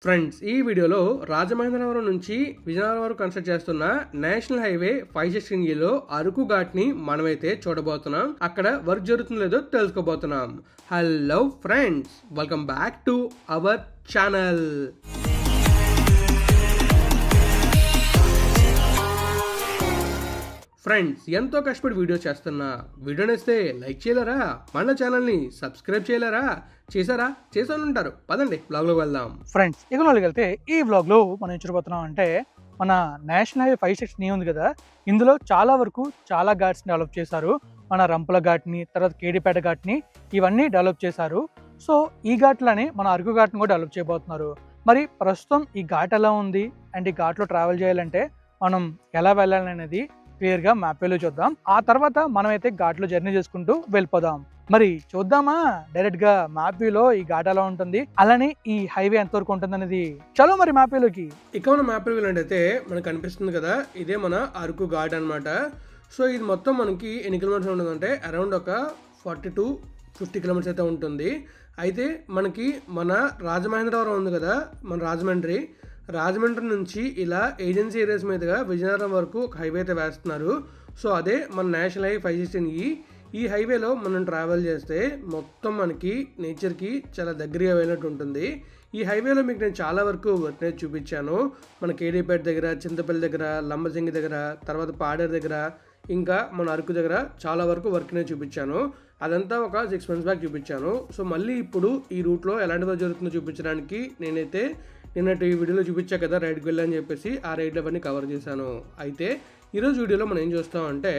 Friends ఈ వీడియోలో రాజమహేంద్రవరం నుంచి విజయనగరం వరకు కన్స్ట్రక్ట్ చేస్తున్న నేషనల్ హైవే 516లో అరకు ఘాట్ ని మనమైతే చూడబోతున్నాం. అక్కడ వర్క్ జరుగుతుందో లేదో తెలుసుకోబోతున్నాం. Hello friends, welcome back to our channel. Friends, ఎంతో కష్టపడి వీడియో చేస్తున్నా. వీడియో నేస్తే లైక్ చేయలేరా? మన ఛానల్ని సబ్స్క్రైబ్ చేయలేరా? చేశారా? చేసాను ఉంటారు. పదండి బ్లాగ్లోకి వెళ్దాం. ఫ్రెండ్స్, ఇక వెళ్తే ఈ బ్లాగ్లో మనం ఏం చూడబోతున్నాం అంటే మన నేషనల్ హైవే 516 ఉంది కదా, ఇందులో చాలా వరకు చాలా ఘాట్స్ని డెవలప్ చేశారు. మన రంపుల ఘాట్ని, తర్వాత కేడిపేట ఘాట్ని, ఇవన్నీ డెవలప్ చేశారు. సో ఈ ఘాట్లని మన అరకు ఘాట్ని కూడా డెవలప్ చేయబోతున్నారు. మరి ప్రస్తుతం ఈ ఘాట్ ఎలా ఉంది అండ్ ఈ ఘాట్లో ట్రావెల్ చేయాలంటే మనం ఎలా వెళ్ళాలి అనేది క్లియర్గా మ్యాప్ వేలో చూద్దాం. ఆ తర్వాత మనమైతే ఘాట్లో జర్నీ చేసుకుంటూ వెళ్ళిపోదాం. మరి చూద్దామా డైరెక్ట్ గా మ్యాప్ వ్యూలో ఈ ఘాట్ ఎలా ఉంటుంది, అలానే ఈ హైవే ఎంతవరకు ఉంటుంది అనేది. చలో మరి మ్యాప్ వ్యూలోకి. ఇక మన మ్యాప్ వెళ్ళినట్టయితే మనకు కనిపిస్తుంది కదా, ఇదే మన అరకు ఘాట్ అనమాట. సో ఇది మొత్తం మనకి ఎన్ని కిలోమీటర్స్ ఉంటుందంటే అరౌండ్ ఒక 40 to 50 కిలోమీటర్స్ అయితే ఉంటుంది. అయితే మనకి మన రాజమహేంద్రవరం ఉంది కదా, మన రాజమండ్రి నుంచి ఇలా ఏజెన్సీ ఏరియాస్ మీదుగా విజయనగరం వరకు ఒక హైవే అయితే వేస్తున్నారు. సో అదే మన నేషనల్ హైవే 516. ఈ హైవేలో మనం ట్రావెల్ చేస్తే మొత్తం మనకి నేచర్కి చాలా దగ్గరగా వెళ్ళినట్టు ఉంటుంది. ఈ హైవేలో మీకు నేను చాలా వరకు వర్క్ అనేది చూపించాను. మన కేడీపేట దగ్గర, చింతపల్లి దగ్గర, లంబసింగి దగ్గర, తర్వాత పాడేరు దగ్గర, ఇంకా మన అరకు దగ్గర చాలా వరకు వర్క్ అనేది చూపించాను. అదంతా ఒక 6 months బ్యాక్ చూపించాను. సో మళ్ళీ ఇప్పుడు ఈ రూట్లో ఎలాంటి వర్క్ జరుగుతుందో చూపించడానికి నేనైతే నిన్నటి వీడియోలో చూపించా కదా, రైడ్కి వెళ్ళని చెప్పేసి ఆ రైడ్లు అవన్నీ కవర్ చేశాను. అయితే ఈరోజు వీడియోలో మనం ఏం చూస్తామంటే,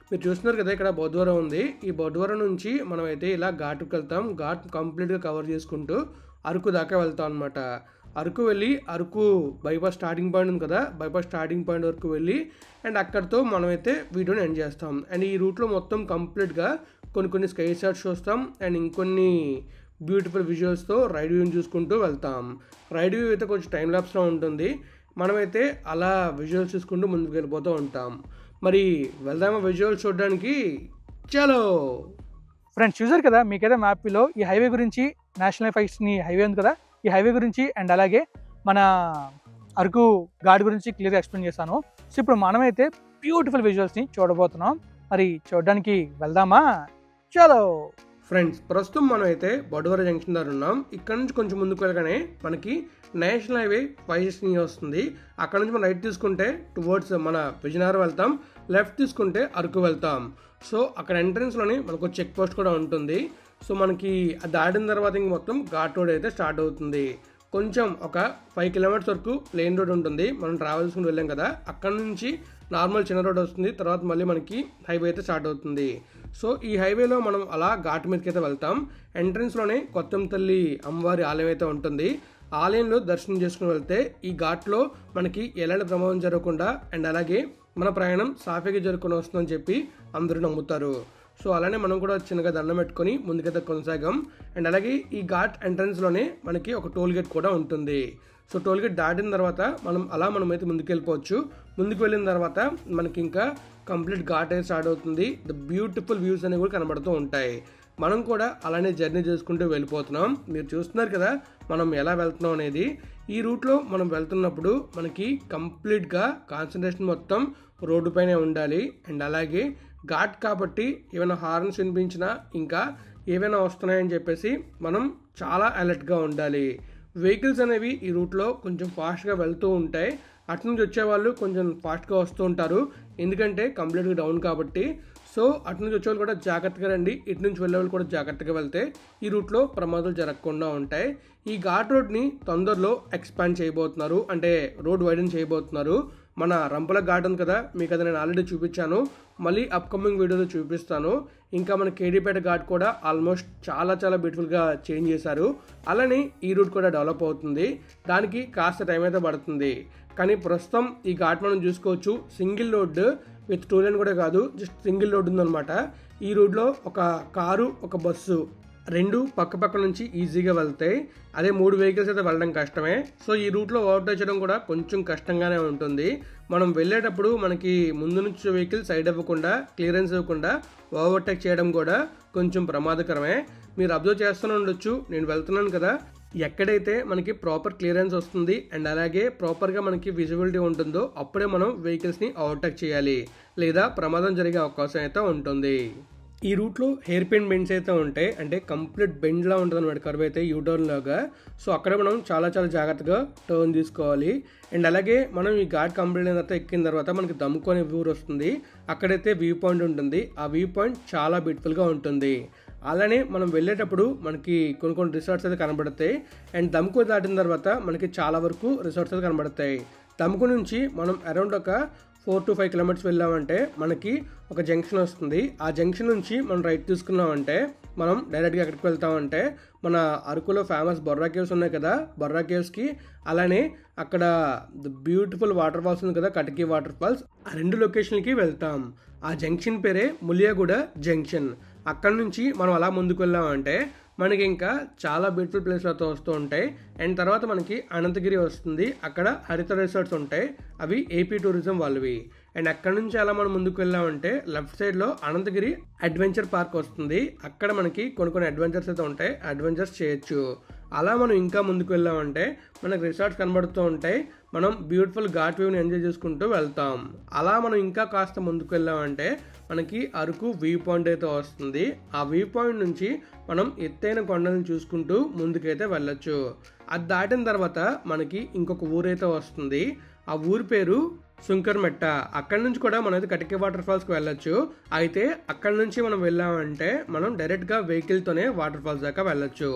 మీరు చూస్తున్నారు కదా ఇక్కడ బొద్వరం ఉంది. ఈ బొద్వరం నుంచి మనం అయితే ఇలా ఘాట్కి వెళ్తాం. ఘాట్ కంప్లీట్గా కవర్ చేసుకుంటూ అరకు దాకా వెళ్తాం అనమాట. అరకు వెళ్ళి అరకు బైపాస్ స్టార్టింగ్ పాయింట్ ఉంది కదా, బైపాస్ స్టార్టింగ్ పాయింట్ వరకు వెళ్ళి అండ్ అక్కడితో మనమైతే వీడియోని ఎండ్ చేస్తాం. అండ్ ఈ రూట్లో మొత్తం కంప్లీట్గా కొన్ని స్కై షాట్స్ చూస్తాం అండ్ ఇంకొన్ని బ్యూటిఫుల్ విజువల్స్తో రైడ్ వ్యూని చూసుకుంటూ వెళ్తాం. రైడ్ వ్యూ అయితే కొంచెం టైం ల్యాప్స్లో ఉంటుంది. మనమైతే అలా విజువల్స్ చూసుకుంటూ ముందుకు వెళ్ళిపోతూ ఉంటాం. మరి వెళ్దామా విజువల్స్ చూడడానికి? చలో ఫ్రెండ్స్, చూసారు కదా మీకైతే మ్యాప్లో ఈ హైవే గురించి, నేషనల్ 516 హైవే ఉంది కదా, ఈ హైవే గురించి అండ్ అలాగే మన అరకు ఘాట్ గురించి క్లియర్గా ఎక్స్ప్లెయిన్ చేశాను. సో ఇప్పుడు మనమైతే బ్యూటిఫుల్ విజువల్స్ని చూడబోతున్నాం. మరి చూడడానికి వెళ్దామా? చలో ఫ్రెండ్స్, ప్రస్తుతం మనం అయితే బొడవర జంక్షన్ దగ్గర ఉన్నాం. ఇక్కడ నుంచి కొంచెం ముందుకు వెళ్ళగానే మనకి నేషనల్ హైవే 516 వస్తుంది. అక్కడ నుంచి మనం రైట్ తీసుకుంటే టువర్డ్స్ మన విజయనగరం వెళ్తాం, లెఫ్ట్ తీసుకుంటే అరకు వెళ్తాం. సో అక్కడ ఎంట్రన్స్లోనే మనకు చెక్ పోస్ట్ కూడా ఉంటుంది. సో మనకి దాటిన తర్వాత ఇంక మొత్తం ఘాట్ రోడ్ అయితే స్టార్ట్ అవుతుంది. కొంచెం ఒక 5 kilometers వరకు ప్లెయిన్ రోడ్ ఉంటుంది. మనం ట్రావెల్ చేసుకుని వెళ్ళాం కదా, అక్కడ నుంచి నార్మల్ చిన్న రోడ్ వస్తుంది. తర్వాత మళ్ళీ మనకి హైవే అయితే స్టార్ట్ అవుతుంది. సో ఈ హైవేలో మనం అలా ఘాట్ మీదకి అయితే వెళ్తాం. ఎంట్రన్స్లోనే కొత్తమ్మ తల్లి అమ్మవారి ఆలయం అయితే ఉంటుంది. ఆలయంలో దర్శనం చేసుకుని వెళ్తే ఈ ఘాట్లో మనకి ఎలాంటి ప్రమాదం జరగకుండా అండ్ అలాగే మన ప్రయాణం సాఫీగా జరుపుకొని వస్తుందని చెప్పి అందరూ నమ్ముతారు. సో అలానే మనం కూడా చిన్నగా దండం పెట్టుకొని ముందుకైతే కొనసాగాం. అండ్ అలాగే ఈ ఘాట్ ఎంట్రన్స్లోనే మనకి ఒక టోల్ గేట్ కూడా ఉంటుంది. సో టోల్ గేట్ దాటిన తర్వాత మనమైతే ముందుకు వెళ్ళిపోవచ్చు. ముందుకు వెళ్ళిన తర్వాత మనకి ఇంకా కంప్లీట్ ఘాట్ అయితే స్టార్ట్ అవుతుంది. ద బ్యూటిఫుల్ వ్యూస్ అనేవి కూడా కనబడుతూ ఉంటాయి. మనం కూడా అలానే జర్నీ చేసుకుంటూ వెళ్ళిపోతున్నాం. మీరు చూస్తున్నారు కదా మనం ఎలా వెళ్తున్నాం అనేది. ఈ రూట్లో మనం వెళ్తున్నప్పుడు మనకి కంప్లీట్గా కాన్సన్ట్రేషన్ మొత్తం రోడ్డు పైనే ఉండాలి. అండ్ అలాగే ఘాట్ కాబట్టి ఏమైనా హార్న్స్ వినిపించినా ఇంకా ఏవైనా వస్తున్నాయని చెప్పేసి మనం చాలా అలర్ట్గా ఉండాలి. వెహికల్స్ అనేవి ఈ రూట్లో కొంచెం ఫాస్ట్గా వెళ్తూ ఉంటాయి. అటు నుంచి వచ్చేవాళ్ళు కొంచెం ఫాస్ట్గా వస్తూ ఉంటారు, ఎందుకంటే కంప్లీట్గా డౌన్ కాబట్టి. సో అటు నుంచి వచ్చేవాళ్ళు కూడా జాగ్రత్తగా రండి, ఇటు నుంచి వెళ్ళేవాళ్ళు కూడా జాగ్రత్తగా వెళ్తే ఈ రూట్లో ప్రమాదాలు జరగకుండా ఉంటాయి. ఈ ఘాట్ రోడ్ని తొందరలో ఎక్స్పాండ్ చేయబోతున్నారు, అంటే రోడ్ వైడెన్ చేయబోతున్నారు. మన రంపుల ఘాట్ ఉంది కదా, మీకు అది నేను ఆల్రెడీ చూపించాను, మళ్ళీ అప్కమింగ్ వీడియోలో చూపిస్తాను. ఇంకా మన కేడీపేట ఘాట్ కూడా ఆల్మోస్ట్ చాలా బ్యూటిఫుల్గా చేంజ్ చేశారు. అలానే ఈ రూట్ కూడా డెవలప్ అవుతుంది. దానికి కాస్త టైం అయితే పడుతుంది. కానీ ప్రస్తుతం ఈ ఘాట్ మనం చూసుకోవచ్చు, సింగిల్ రోడ్ విత్ 2 lane కూడా కాదు, జస్ట్ సింగిల్ రోడ్ ఉందన్నమాట. ఈ రోడ్లో ఒక కారు, ఒక బస్సు రెండు పక్క నుంచి ఈజీగా వెళ్తాయి. అదే 3 vehicles అయితే వెళ్ళడం కష్టమే. సో ఈ రూట్లో ఓవర్టేక్ చేయడం కూడా కొంచెం కష్టంగానే ఉంటుంది. మనం వెళ్ళేటప్పుడు మనకి ముందు నుంచి వెహికల్ సైడ్ అవ్వకుండా, క్లియరెన్స్ ఇవ్వకుండా ఓవర్టేక్ చేయడం కూడా కొంచెం ప్రమాదకరమే. మీరు అబ్జర్వ్ చేస్తూనే ఉండొచ్చు, నేను వెళ్తున్నాను కదా, ఎక్కడైతే మనకి ప్రాపర్ క్లియరెన్స్ వస్తుంది అండ్ అలాగే ప్రాపర్గా మనకి విజిబిలిటీ ఉంటుందో అప్పుడే మనం వెహికల్స్ని ఓవర్టేక్ చేయాలి, లేదా ప్రమాదం జరిగే అవకాశం అయితే ఉంటుంది. ఈ రూట్లో హెయిర్ పిన్ బెండ్స్ అయితే ఉంటాయి, అంటే కంప్లీట్ బెండ్లా ఉంటుంది అనమాట కర్వ్ అయితే యూటర్న్ లాగా. సో అక్కడ మనం చాలా జాగ్రత్తగా టర్న్ తీసుకోవాలి. అండ్ అలాగే మనం ఈ ఘాట్ కంప్లీట్ అయిన తర్వాత ఎక్కిన తర్వాత మనకి దమ్ముకు అనే వ్యూ వస్తుంది. అక్కడైతే వ్యూ పాయింట్ ఉంటుంది. ఆ వ్యూ పాయింట్ చాలా బ్యూటిఫుల్గా ఉంటుంది. అలానే మనం వెళ్ళేటప్పుడు మనకి కొన్ని రిసార్ట్స్ అయితే కనబడతాయి. అండ్ దమ్ముకు దాటిన తర్వాత మనకి చాలా వరకు రిసార్ట్స్ అయితే కనబడతాయి. దమ్ముకు నుంచి మనం అరౌండ్ ఒక 4 to 5 kilometers వెళ్ళామంటే మనకి ఒక జంక్షన్ వస్తుంది. ఆ జంక్షన్ నుంచి మనం రైట్ తీసుకున్నామంటే మనం డైరెక్ట్గా ఎక్కడికి వెళ్తామంటే మన అరకులో ఫేమస్ బొర్రా కేవ్స్ ఉన్నాయి కదా, బొర్రా కేవ్స్కి. అలానే అక్కడ బ్యూటిఫుల్ వాటర్ ఫాల్స్ ఉంది కదా, కటకీ వాటర్ ఫాల్స్. ఆ 2 లొకేషన్లకి వెళ్తాం. ఆ జంక్షన్ పేరే ములియాగూడ జంక్షన్. అక్కడ నుంచి మనం అలా ముందుకు వెళ్ళామంటే మనకి ఇంకా చాలా బ్యూటిఫుల్ ప్లేస్లు అయితే వస్తూ ఉంటాయి. అండ్ తర్వాత మనకి అనంతగిరి వస్తుంది. అక్కడ హరిత రిసార్ట్స్ ఉంటాయి, అవి ఏపీ టూరిజం వాళ్ళవి. అండ్ అక్కడ నుంచి అలా మనం ముందుకు వెళ్ళామంటే లెఫ్ట్ సైడ్లో అనంతగిరి అడ్వెంచర్ పార్క్ వస్తుంది. అక్కడ మనకి కొన్ని అడ్వెంచర్స్ అయితే ఉంటాయి, అడ్వెంచర్స్ చేయొచ్చు. అలా మనం ఇంకా ముందుకు వెళ్ళామంటే మనకి రిసార్ట్స్ కనబడుతూ ఉంటాయి. మనం బ్యూటిఫుల్ ఘాట్ వ్యూని ఎంజాయ్ చేసుకుంటూ వెళ్తాం. అలా మనం ఇంకా కాస్త ముందుకు వెళ్ళామంటే మనకి అరకు వ్యూ పాయింట్ అయితే వస్తుంది. ఆ వ్యూ పాయింట్ నుంచి మనం ఎత్తైన కొండలను చూసుకుంటూ ముందుకైతే వెళ్ళొచ్చు. అది దాటిన తర్వాత మనకి ఇంకొక ఊరైతే వస్తుంది. ఆ ఊరి పేరు సుంకర్మెట్ట. అక్కడ నుంచి కూడా మనం అయితే కటకీ వాటర్ ఫాల్స్కి వెళ్ళొచ్చు. అయితే అక్కడ నుంచి మనం వెళ్ళామంటే మనం డైరెక్ట్గా వెహికల్తోనే వాటర్ ఫాల్స్ దాకా వెళ్ళొచ్చు.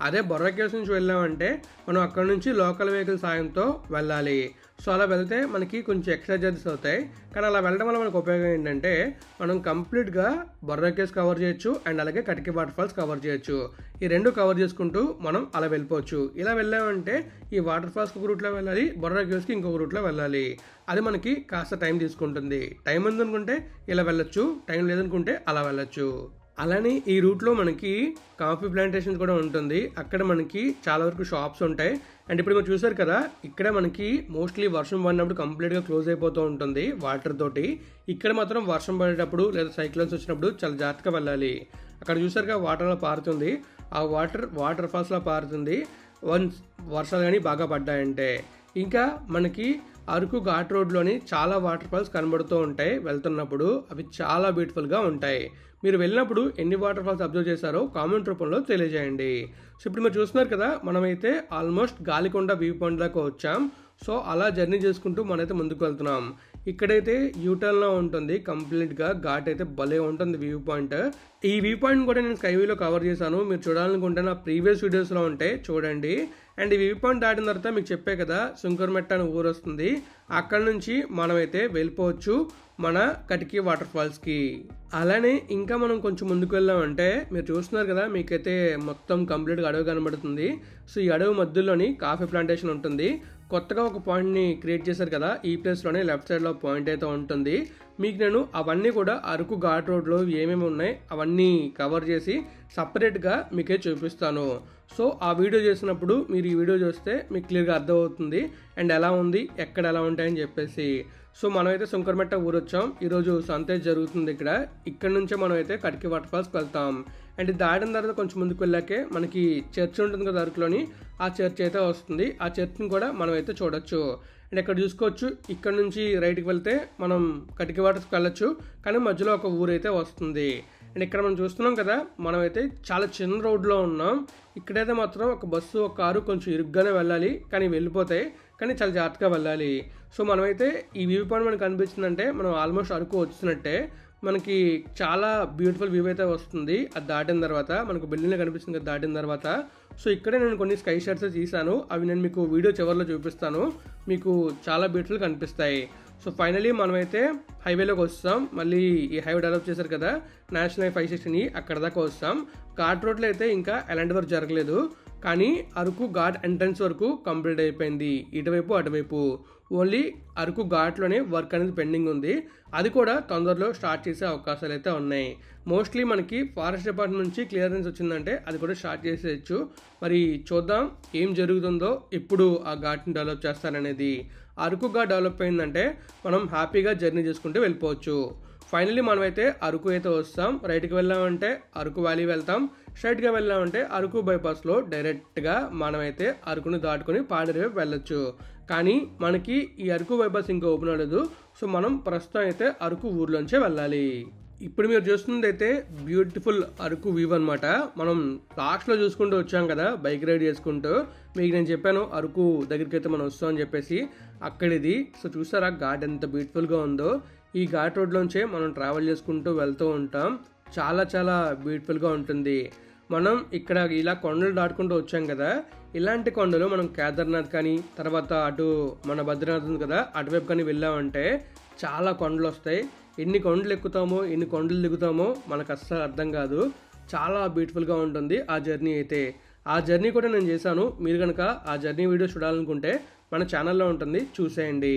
అదే బొర్రా కేవ్స్ నుంచి వెళ్ళామంటే మనం అక్కడ నుంచి లోకల్ వెహికల్ సాయంతో వెళ్ళాలి. సో అలా వెళ్తే మనకి కొంచెం ఎక్స్ట్రా చార్జెస్ అవుతాయి. కానీ అలా వెళ్ళడం వల్ల మనకు ఉపయోగం ఏంటంటే మనం కంప్లీట్గా బొర్రా కేవ్స్ కవర్ చేయొచ్చు అండ్ అలాగే కటకీ వాటర్ ఫాల్స్ కవర్ చేయొచ్చు. ఈ 2 కవర్ చేసుకుంటూ మనం అలా వెళ్ళిపోవచ్చు. ఇలా వెళ్ళామంటే ఈ వాటర్ ఫాల్స్కి ఒక రూట్లో వెళ్ళాలి, బొర్రా కేవ్స్కి ఇంకొక రూట్లో వెళ్ళాలి. అది మనకి కాస్త టైం తీసుకుంటుంది. టైం ఉందనుకుంటే ఇలా వెళ్ళొచ్చు, టైం లేదనుకుంటే అలా వెళ్ళొచ్చు. అలానే ఈ రూట్లో మనకి కాఫీ ప్లాంటేషన్ కూడా ఉంటుంది. అక్కడ మనకి చాలా వరకు షాప్స్ ఉంటాయి. అండ్ ఇప్పుడు మీరు చూసారు కదా, ఇక్కడ మనకి మోస్ట్లీ వర్షం పడినప్పుడు కంప్లీట్గా క్లోజ్ అయిపోతూ ఉంటుంది వాటర్ తోటి. ఇక్కడ మాత్రం వర్షం పడేటప్పుడు లేదా సైక్లోన్స్ వచ్చినప్పుడు చాలా జాగ్రత్తగా వెళ్ళాలి. అక్కడ చూసారుగా వాటర్ అలా పారుతుంది. ఆ వాటర్ ఫాల్స్లా పారుతుంది వన్స్ వర్షాలు కానీ బాగా పడ్డాయంటే. ఇంకా మనకి అరకు ఘాట్ రోడ్లోని చాలా వాటర్ ఫాల్స్ కనబడుతూ ఉంటాయి వెళ్తున్నప్పుడు. అవి చాలా బ్యూటిఫుల్గా ఉంటాయి. మీరు వెళ్ళినప్పుడు ఎన్ని వాటర్ ఫాల్స్ అబ్జర్వ్ చేశారో కామెంట్ రూపంలో తెలియజేయండి. సో ఇప్పుడు మీరు చూస్తున్నారు కదా, మనమైతే ఆల్మోస్ట్ గాలికొండ వ్యూ పాయింట్ దాకా వచ్చాం. సో అలా జర్నీ చేసుకుంటూ మనమైతే ముందుకు వెళ్తున్నాం. ఇక్కడైతే యూటర్న్లో ఉంటుంది కంప్లీట్గా. ఘాట్ అయితే భలే ఉంటుంది వ్యూ పాయింట్. ఈ వ్యూ పాయింట్ కూడా నేను స్కైవ్యూలో కవర్ చేశాను. మీరు చూడాలనుకుంటే నా ప్రీవియస్ వీడియోస్లో ఉంటాయి, చూడండి. అండ్ ఈ వ్యూ పాయింట్ దాటిన తర్వాత మీకు చెప్పే కదా సుంకర్మెట్ట అని ఊరు వస్తుంది. అక్కడ నుంచి మనమైతే వెళ్ళిపోవచ్చు మన కటకీ వాటర్ ఫాల్స్కి. అలానే ఇంకా మనం కొంచెం ముందుకు వెళ్ళామంటే మీరు చూస్తున్నారు కదా, మీకైతే మొత్తం కంప్లీట్గా అడవి కనబడుతుంది. సో ఈ అడవి మధ్యలోని కాఫీ ప్లాంటేషన్ ఉంటుంది. కొత్తగా ఒక పాయింట్ని క్రియేట్ చేశారు కదా, ఈ ప్లేస్లోనే లెఫ్ట్ సైడ్లో పాయింట్ అయితే ఉంటుంది. మీకు నేను అవన్నీ కూడా అరకు ఘాట్ రోడ్లో ఏమేమి ఉన్నాయి అవన్నీ కవర్ చేసి సపరేట్గా మీకే చూపిస్తాను. సో ఆ వీడియో చేసినప్పుడు మీరు ఈ వీడియో చూస్తే మీకు క్లియర్గా అర్థమవుతుంది అండ్ ఎలా ఉంది, ఎక్కడ ఎలా ఉంటాయని చెప్పేసి. సో మనమైతే సుంకర్మెట్ట ఊరు వచ్చాం. ఈరోజు సంతేజ్ జరుగుతుంది ఇక్కడ నుంచే మనమైతే కటకీ వాటర్ ఫాల్స్కి వెళ్తాం. అండ్ దాటిన తర్వాత కొంచెం ముందుకు వెళ్ళాకే మనకి చర్చ్ ఉంటుంది కదా అరకులోని, ఆ చర్చ్ అయితే వస్తుంది. ఆ చర్చ్ని కూడా మనం అయితే చూడొచ్చు. అండ్ ఇక్కడ చూసుకోవచ్చు, ఇక్కడ నుంచి రైట్కి వెళ్తే మనం కటకీ వాటర్స్కి వెళ్ళొచ్చు, కానీ మధ్యలో ఒక ఊరు అయితే వస్తుంది. అండ్ ఇక్కడ మనం చూస్తున్నాం కదా, మనమైతే చాలా చిన్న రోడ్లో ఉన్నాం. ఇక్కడైతే మాత్రం ఒక బస్సు ఒక కారు కొంచెం ఇరుగ్గానే వెళ్ళాలి, కానీ వెళ్ళిపోతాయి, కానీ చాలా జాగ్రత్తగా వెళ్ళాలి. సో మనమైతే ఈ వ్యూ పాయింట్ మనకు కనిపించిందంటే మనం ఆల్మోస్ట్ అరకు వచ్చినట్టే. మనకి చాలా బ్యూటిఫుల్ వ్యూ అయితే వస్తుంది. అది దాటిన తర్వాత మనకు బిల్డింగ్ కనిపిస్తుంది కదా దాటిన తర్వాత. సో ఇక్కడే నేను కొన్ని స్కై షాట్స్ తీసాను, అవి నేను మీకు వీడియో చివరిలో చూపిస్తాను. మీకు చాలా బ్యూటిఫుల్ కనిపిస్తాయి. సో ఫైనలీ మనమైతే హైవేలోకి వస్తాం. మళ్ళీ ఈ హైవే డెవలప్ చేశారు కదా నేషనల్ హైవే 560, అక్కడ దాకా వస్తాం. ఘాట్ రోడ్లో అయితే ఇంకా ఎలాంటి వర్క్ జరగలేదు, కానీ అరకు ఘాట్ ఎంట్రన్స్ వరకు కంప్లీట్ అయిపోయింది. ఇటువైపు అటువైపు ఓన్లీ అరకు ఘాట్లోనే వర్క్ అనేది పెండింగ్ ఉంది. అది కూడా తొందరలో స్టార్ట్ చేసే అవకాశాలు అయితే ఉన్నాయి. మోస్ట్లీ మనకి ఫారెస్ట్ డిపార్ట్మెంట్ నుంచి క్లియరెన్స్ వచ్చిందంటే అది కూడా స్టార్ట్ చేసేయచ్చు. మరి చూద్దాం ఏం జరుగుతుందో, ఎప్పుడు ఆ ఘాట్ని డెవలప్ చేస్తారనేది. అరకు ఘాట్ డెవలప్ అయిందంటే మనం హ్యాపీగా జర్నీ చేసుకుంటూ వెళ్ళిపోవచ్చు. ఫైనలీ మనమైతే అరకు అయితే వస్తాం. రైట్కి వెళ్ళామంటే అరకు వ్యాలీ వెళ్తాం, స్ట్రైట్గా వెళ్ళామంటే అరకు బైపాస్లో డైరెక్ట్గా మనమైతే అరకుని దాటుకొని పాడేరు వైపు వెళ్ళొచ్చు. కానీ మనకి ఈ అరకు బైపాస్ ఇంకా ఓపెన్ అవ్వలేదు. సో మనం ప్రస్తుతం అయితే అరకు ఊర్లోంచే వెళ్ళాలి. ఇప్పుడు మీరు చూస్తుంది అయితే బ్యూటిఫుల్ అరకు వ్యూ అనమాట. మనం లాస్ట్లో చూసుకుంటూ వచ్చాం కదా బైక్ రైడ్ చేసుకుంటూ. మీకు నేను చెప్పాను అరకు దగ్గరికి అయితే మనం వస్తామని చెప్పేసి, అక్కడిది. సో చూసారా ఘాట్ ఎంత బ్యూటిఫుల్గా ఉందో. ఈ ఘాట్ రోడ్లోంచే మనం ట్రావెల్ చేసుకుంటూ వెళ్తూ ఉంటాం. చాలా చాలా బ్యూటిఫుల్గా ఉంటుంది. మనం ఇక్కడ ఇలా కొండలు దాటుకుంటూ వచ్చాం కదా, ఇలాంటి కొండలు మనం కేదార్నాథ్ కానీ తర్వాత అటు మన బద్రీనాథ్ ఉంది కదా అటువైపు కానీ వెళ్ళామంటే చాలా కొండలు వస్తాయి. ఎన్ని కొండలు ఎక్కుతామో ఎన్ని కొండలు దిగుతామో మనకు అస్సలు అర్థం కాదు. చాలా బ్యూటిఫుల్గా ఉంటుంది ఆ జర్నీ అయితే. ఆ జర్నీ కూడా నేను చేశాను. మీరు కనుక ఆ జర్నీ వీడియో చూడాలనుకుంటే మన ఛానల్లో ఉంటుంది, చూసేయండి.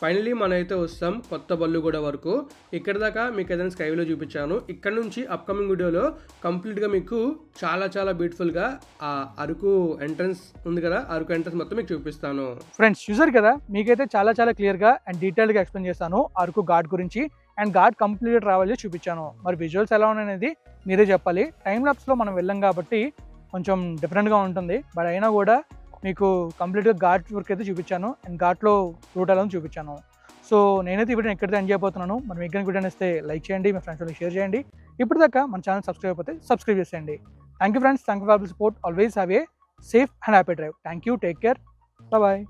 ఫైనలీ మనమైతే వస్తాం కొత్త బల్లుగూడ వరకు. ఇక్కడ దాకా మీకు ఏదైనా స్కైలో చూపించాను. ఇక్కడ నుంచి అప్కమింగ్ వీడియోలో కంప్లీట్గా మీకు చాలా చాలా బ్యూటిఫుల్గా ఆ అరకు ఎంట్రన్స్ ఉంది కదా, అరకు ఎంట్రన్స్ మొత్తం మీకు చూపిస్తాను. ఫ్రెండ్స్ చూసారు కదా, మీకైతే చాలా చాలా క్లియర్గా అండ్ డీటెయిల్గా ఎక్స్ప్లెయిన్ చేస్తాను అరకు ఘాట్ గురించి. అండ్ ఘాట్ కంప్లీట్గా ట్రావెల్ చేసి చూపించాను. మరి విజువల్స్ ఎలా ఉన్నాయనేది మీరే చెప్పాలి. టైం ల్యాప్స్లో మనం వెళ్ళాం కాబట్టి కొంచెం డిఫరెంట్గా ఉంటుంది. బట్ అయినా కూడా మీకు కంప్లీట్గా ఘాట్ వర్క్ అయితే చూపించాను అండ్ ఘాట్లో రూట్ ఎలా చూపించాను. సో నేనైతే ఈ వీడియోని ఎక్కడైతే ఎంజాయ్ అయిపోతున్నాను. మరి మీకు కానీ వీడియో ఇస్తే లైక్ చేయండి, మీ ఫ్రెండ్స్ వాళ్ళకి షేర్ చేయండి. ఇప్పటిదాకా మన ఛానల్ సబ్స్క్రైబ్ అయిపోతే సబ్స్క్రైబ్ చేసేయండి. Thank you friends, thank you for support. Always have a safe and happy drive. Thank you, take care, bye.